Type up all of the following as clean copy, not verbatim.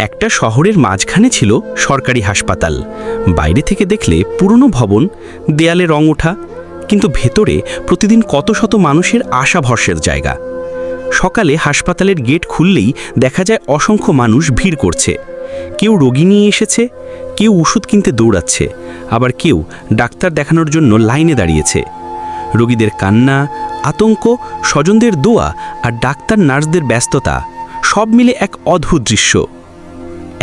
একটা শহরের মাঝখানে ছিল সরকারি হাসপাতাল। বাইরে থেকে দেখলে পুরনো ভবন, দেয়ালে রং ওঠা, কিন্তু ভেতরে প্রতিদিন কত শত মানুষের আশা ভরসের জায়গা। সকালে হাসপাতালের গেট খুললেই দেখা যায় অসংখ্য মানুষ ভিড় করছে। কেউ রোগী নিয়ে এসেছে, কেউ ওষুধ কিনতে দৌড়াচ্ছে, আবার কেউ ডাক্তার দেখানোর জন্য লাইনে দাঁড়িয়েছে। রোগীদের কান্না, আতঙ্ক, স্বজনদের দোয়া আর ডাক্তার নার্সদের ব্যস্ততা সব মিলে এক অদ্ভুত দৃশ্য।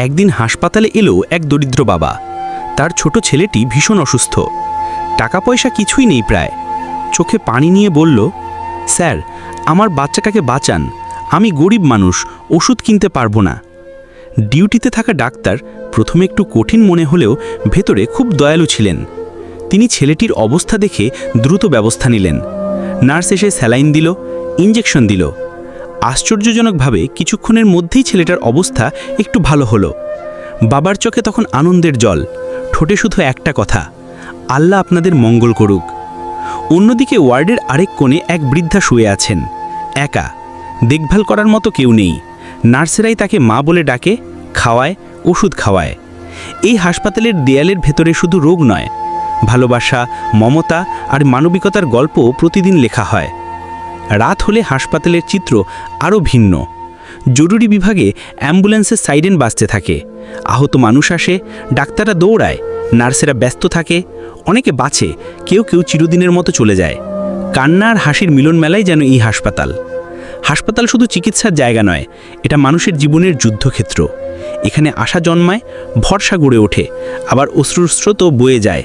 একদিন হাসপাতালে এলো এক দরিদ্র বাবা। তার ছোট ছেলেটি ভীষণ অসুস্থ, টাকা পয়সা কিছুই নেই প্রায়। চোখে পানি নিয়ে বলল, স্যার, আমার বাচ্চাটাকে বাঁচান, আমি গরিব মানুষ, ওষুধ কিনতে পারবো না। ডিউটিতে থাকা ডাক্তার প্রথমে একটু কঠিন মনে হলেও ভেতরে খুব দয়ালু ছিলেন। তিনি ছেলেটির অবস্থা দেখে দ্রুত ব্যবস্থা নিলেন। নার্স এসে স্যালাইন দিল, ইঞ্জেকশন দিল। আশ্চর্যজনকভাবে কিছুক্ষণের মধ্যেই ছেলেটার অবস্থা একটু ভালো হলো। বাবার চোখে তখন আনন্দের জল, ঠোঁটে শুধু একটা কথা, আল্লাহ আপনাদের মঙ্গল করুক। অন্যদিকে ওয়ার্ডের আরেক কোণে এক বৃদ্ধা শুয়ে আছেন, একা, দেখভাল করার মতো কেউ নেই। নার্সেরাই তাকে মা বলে ডাকে, খাওয়ায়, ওষুধ খাওয়ায়। এই হাসপাতালের দেয়ালের ভেতরে শুধু রোগ নয়, ভালোবাসা, মমতা আর মানবিকতার গল্প প্রতিদিন লেখা হয়। রাত হলে হাসপাতালের চিত্র আরও ভিন্ন। জরুরি বিভাগে অ্যাম্বুলেন্সের সাইরেন বাজতে থাকে, আহত মানুষ আসে, ডাক্তাররা দৌড়ায়, নার্সেরা ব্যস্ত থাকে। অনেকে বাঁচে, কেউ কেউ চিরদিনের মতো চলে যায়। কান্না আর হাসির মিলন মেলাই যেন এই হাসপাতাল। হাসপাতাল শুধু চিকিৎসার জায়গা নয়, এটা মানুষের জীবনের যুদ্ধক্ষেত্র। এখানে আশা জন্মায়, ভরসা গড়ে ওঠে, আবার অশ্রুস্রোতও বয়ে যায়।